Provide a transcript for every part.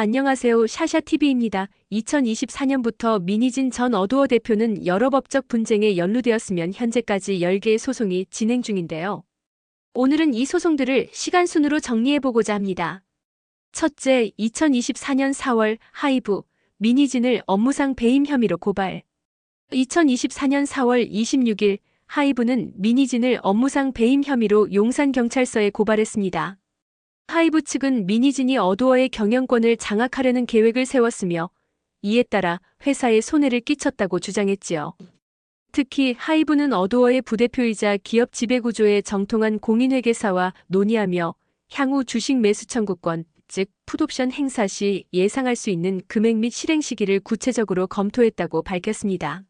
안녕하세요. 샤샤TV입니다. 2024년부터 민희진 전 어도어 대표는 여러 법적 분쟁에 연루되었으면 현재까지 10개의 소송이 진행 중인데요. 오늘은 이 소송들을 시간순으로 정리해보고자 합니다. 첫째, 2024년 4월 하이브, 민희진을 업무상 배임 혐의로 고발. 2024년 4월 26일 하이브는 민희진을 업무상 배임 혐의로 용산경찰서에 고발했습니다. 하이브 측은 민희진이 어도어의 경영권을 장악하려는 계획을 세웠으며 이에 따라 회사에 손해를 끼쳤다고 주장했지요. 특히 하이브는 어도어의 부대표이자 기업 지배구조의 정통한 공인회계사와 논의하며 향후 주식 매수 청구권, 즉 풋옵션 행사 시 예상할 수 있는 금액 및 실행 시기를 구체적으로 검토했다고 밝혔습니다.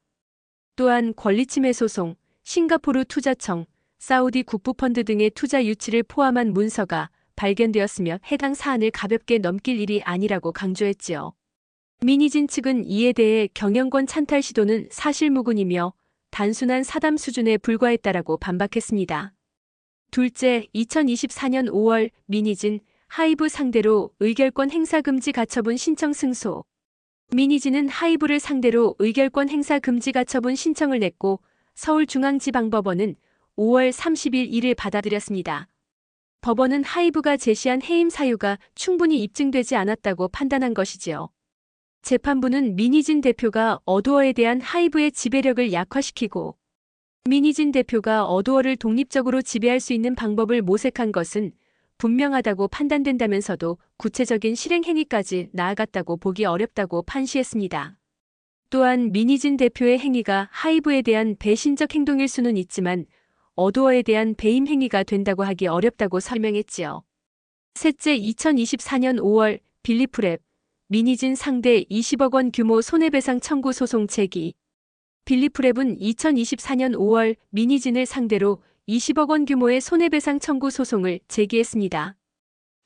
또한 권리침해 소송, 싱가포르 투자청, 사우디 국부펀드 등의 투자 유치를 포함한 문서가 발견되었으며 해당 사안을 가볍게 넘길 일이 아니라고 강조했지요. 민희진 측은 이에 대해 경영권 찬탈 시도는 사실무근이며 단순한 사담 수준에 불과했다라고 반박했습니다. 둘째, 2024년 5월 민희진, 하이브 상대로 의결권 행사 금지 가처분 신청 승소. 민희진은 하이브를 상대로 의결권 행사 금지 가처분 신청을 냈고 서울중앙지방법원은 5월 30일 이를 받아들였습니다. 법원은 하이브가 제시한 해임 사유가 충분히 입증되지 않았다고 판단한 것이지요. 재판부는 민희진 대표가 어도어에 대한 하이브의 지배력을 약화시키고 민희진 대표가 어도어를 독립적으로 지배할 수 있는 방법을 모색한 것은 분명하다고 판단된다면서도 구체적인 실행 행위까지 나아갔다고 보기 어렵다고 판시했습니다. 또한 민희진 대표의 행위가 하이브에 대한 배신적 행동일 수는 있지만 어도어에 대한 배임 행위가 된다고 하기 어렵다고 설명했지요. 셋째, 2024년 5월 빌리프랩, 민희진 상대 20억 원 규모 손해배상 청구 소송 제기. 빌리프랩은 2024년 5월 민희진을 상대로 20억 원 규모의 손해배상 청구 소송을 제기했습니다.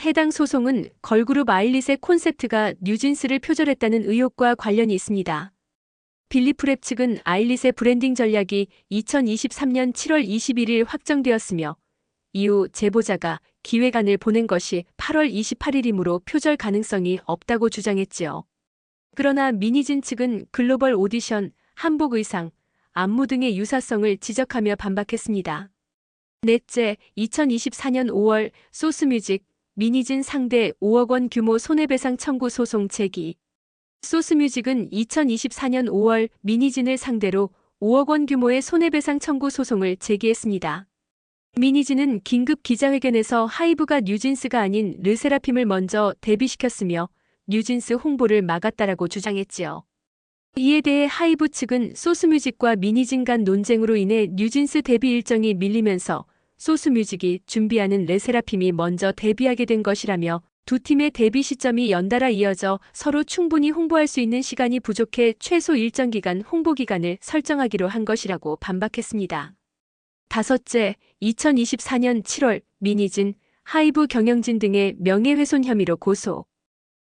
해당 소송은 걸그룹 아일릿의 콘셉트가 뉴진스를 표절했다는 의혹과 관련이 있습니다. 빌리프랩 측은 아일릿의 브랜딩 전략이 2023년 7월 21일 확정되었으며 이후 제보자가 기획안을 보낸 것이 8월 28일이므로 표절 가능성이 없다고 주장했지요. 그러나 민희진 측은 글로벌 오디션, 한복 의상, 안무 등의 유사성을 지적하며 반박했습니다. 넷째, 2024년 5월 소스뮤직, 민희진 상대 5억 원 규모 손해배상 청구 소송 제기. 소스뮤직은 2024년 5월 민희진을 상대로 5억 원 규모의 손해배상 청구 소송을 제기했습니다. 민희진은 긴급 기자회견에서 하이브가 뉴진스가 아닌 르세라핌을 먼저 데뷔시켰으며 뉴진스 홍보를 막았다라고 주장했지요. 이에 대해 하이브 측은 소스뮤직과 민희진 간 논쟁으로 인해 뉴진스 데뷔 일정이 밀리면서 소스뮤직이 준비하는 르세라핌이 먼저 데뷔하게 된 것이라며 두 팀의 데뷔 시점이 연달아 이어져 서로 충분히 홍보할 수 있는 시간이 부족해 최소 일정 기간 홍보 기간을 설정하기로 한 것이라고 반박했습니다. 다섯째, 2024년 7월 민희진, 하이브 경영진 등의 명예훼손 혐의로 고소.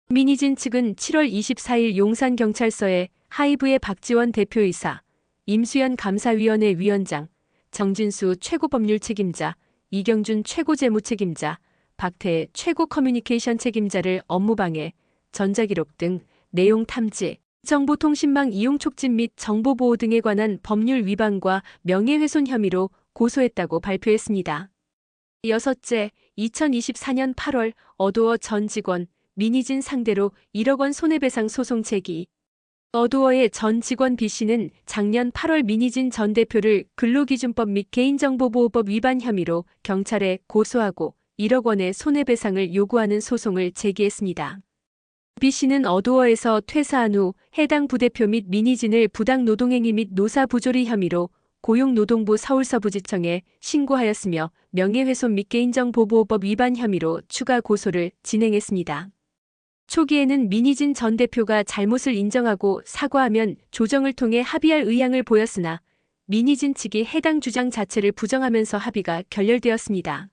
민희진 측은 7월 24일 용산경찰서에 하이브의 박지원 대표이사, 임수연 감사위원회 위원장, 정진수 최고법률 책임자, 이경준 최고재무책임자, 박태애 최고 커뮤니케이션 책임자를 업무방해, 전자기록 등 내용 탐지, 정보통신망 이용 촉진 및 정보보호 등에 관한 법률 위반과 명예훼손 혐의로 고소했다고 발표했습니다. 여섯째, 2024년 8월 어도어 전 직원 민희진 상대로 1억 원 손해배상 소송 제기. 어도어의 전 직원 B씨는 작년 8월 민희진 전 대표를 근로기준법 및 개인정보보호법 위반 혐의로 경찰에 고소하고 1억 원의 손해배상을 요구하는 소송을 제기했습니다. B씨는 어도어에서 퇴사한 후 해당 부대표 및 민희진을 부당 노동행위 및 노사 부조리 혐의로 고용노동부 서울서부지청에 신고하였으며 명예훼손 및 개인정보보호법 위반 혐의로 추가 고소를 진행했습니다. 초기에는 민희진 전 대표가 잘못을 인정하고 사과하면 조정을 통해 합의할 의향을 보였으나 민희진 측이 해당 주장 자체를 부정하면서 합의가 결렬되었습니다.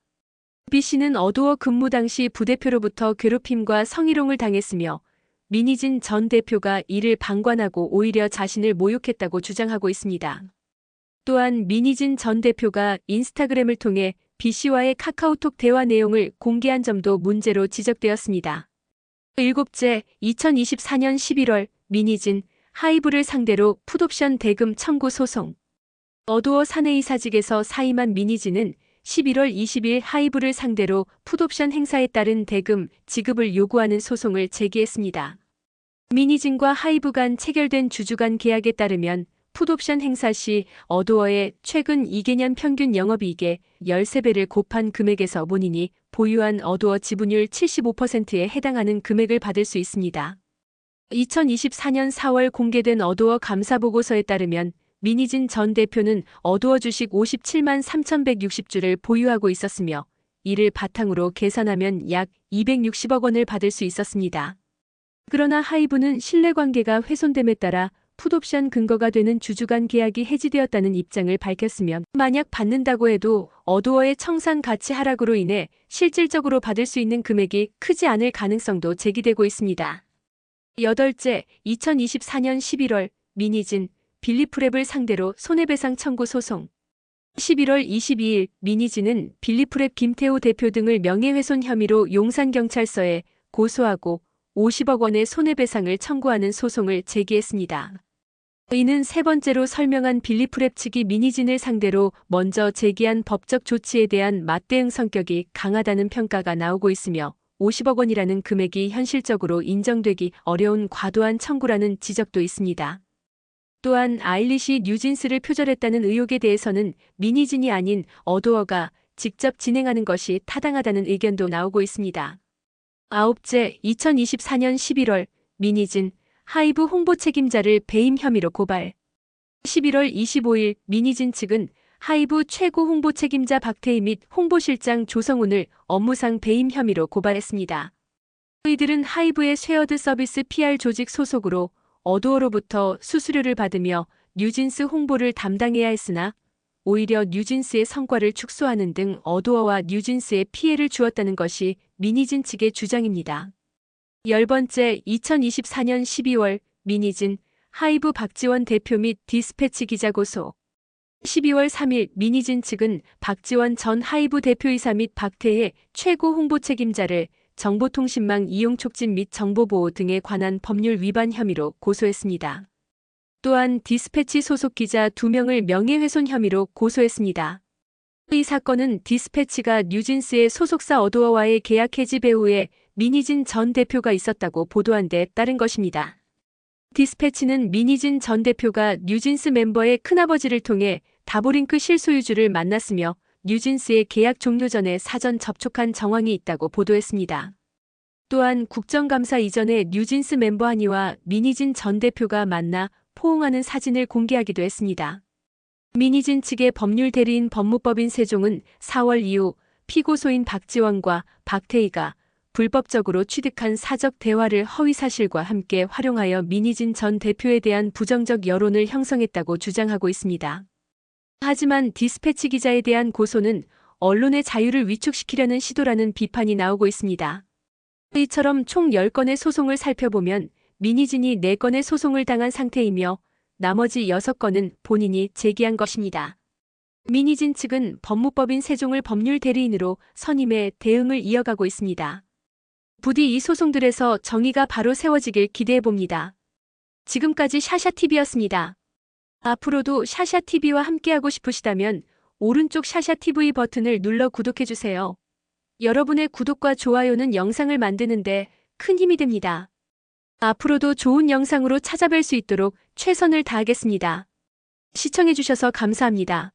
B씨는 어도어 근무 당시 부대표로부터 괴롭힘과 성희롱을 당했으며 민희진 전 대표가 이를 방관하고 오히려 자신을 모욕했다고 주장하고 있습니다. 또한 민희진 전 대표가 인스타그램을 통해 B씨와의 카카오톡 대화 내용을 공개한 점도 문제로 지적되었습니다. 일곱째, 2024년 11월 미니진, 하이브를 상대로 풋옵션 대금 청구 소송. 어도어 사내이사직에서 사임한 미니진은 11월 20일 하이브를 상대로 풋옵션 행사에 따른 대금 지급을 요구하는 소송을 제기했습니다. 미니진과 하이브 간 체결된 주주간 계약에 따르면 풋옵션 행사 시 어도어의 최근 2개년 평균 영업이익의 13배를 곱한 금액에서 본인이 보유한 어도어 지분율 75%에 해당하는 금액을 받을 수 있습니다. 2024년 4월 공개된 어도어 감사보고서에 따르면 미니진 전 대표는 어도어 주식 57만 3,160주를 보유하고 있었으며 이를 바탕으로 계산하면 약 260억 원을 받을 수 있었습니다. 그러나 하이브는 신뢰관계가 훼손됨에 따라 풋옵션 근거가 되는 주주간 계약이 해지되었다는 입장을 밝혔으며 만약 받는다고 해도 어도어의 청산 가치 하락으로 인해 실질적으로 받을 수 있는 금액이 크지 않을 가능성도 제기되고 있습니다. 여덟째, 2024년 11월 미니진, 빌리프랩을 상대로 손해배상 청구 소송. 11월 22일 미니진은 빌리프랩 김태호 대표 등을 명예훼손 혐의로 용산경찰서에 고소하고 50억 원의 손해배상을 청구하는 소송을 제기했습니다. 이는 세 번째로 설명한 빌리프랩 측이 미니진을 상대로 먼저 제기한 법적 조치에 대한 맞대응 성격이 강하다는 평가가 나오고 있으며 50억 원이라는 금액이 현실적으로 인정되기 어려운 과도한 청구라는 지적도 있습니다. 또한 아일릿이 뉴진스를 표절했다는 의혹에 대해서는 미니진이 아닌 어도어가 직접 진행하는 것이 타당하다는 의견도 나오고 있습니다. 아홉째, 2024년 11월 미니진, 하이브 홍보 책임자를 배임 혐의로 고발. 11월 25일 미니진 측은 하이브 최고 홍보 책임자 박태희 및 홍보실장 조성훈을 업무상 배임 혐의로 고발했습니다. 이들은 하이브의 쉐어드 서비스 PR 조직 소속으로 어도어로부터 수수료를 받으며 뉴진스 홍보를 담당해야 했으나 오히려 뉴진스의 성과를 축소하는 등 어도어와 뉴진스에 피해를 주었다는 것이 미니진 측의 주장입니다. 열 번째, 2024년 12월 미니진, 하이브 박지원 대표 및 디스패치 기자 고소. 12월 3일 미니진 측은 박지원 전 하이브 대표이사 및 박태혜 최고 홍보 책임자를 정보통신망 이용 촉진 및 정보보호 등에 관한 법률 위반 혐의로 고소했습니다. 또한 디스패치 소속 기자 2명을 명예훼손 혐의로 고소했습니다. 이 사건은 디스패치가 뉴진스의 소속사 어도어와의 계약 해지 배후에 미니진 전 대표가 있었다고 보도한 데 따른 것입니다. 디스패치는 미니진 전 대표가 뉴진스 멤버의 큰아버지를 통해 다보링크 실소유주를 만났으며 뉴진스의 계약 종료 전에 사전 접촉한 정황이 있다고 보도했습니다. 또한 국정감사 이전에 뉴진스 멤버 한이와 미니진 전 대표가 만나 포옹하는 사진을 공개하기도 했습니다. 미니진 측의 법률 대리인 법무법인 세종은 4월 이후 피고소인 박지원과 박태희가 불법적으로 취득한 사적 대화를 허위사실과 함께 활용하여 미니진 전 대표에 대한 부정적 여론을 형성했다고 주장하고 있습니다. 하지만 디스패치 기자에 대한 고소는 언론의 자유를 위축시키려는 시도라는 비판이 나오고 있습니다. 이처럼 총 10건의 소송을 살펴보면 미니진이 4건의 소송을 당한 상태이며 나머지 6건은 본인이 제기한 것입니다. 미니진 측은 법무법인 세종을 법률 대리인으로 선임해 대응을 이어가고 있습니다. 부디 이 소송들에서 정의가 바로 세워지길 기대해봅니다. 지금까지 샤샤TV였습니다. 앞으로도 샤샤TV와 함께하고 싶으시다면 오른쪽 샤샤TV 버튼을 눌러 구독해주세요. 여러분의 구독과 좋아요는 영상을 만드는데 큰 힘이 됩니다. 앞으로도 좋은 영상으로 찾아뵐 수 있도록 최선을 다하겠습니다. 시청해주셔서 감사합니다.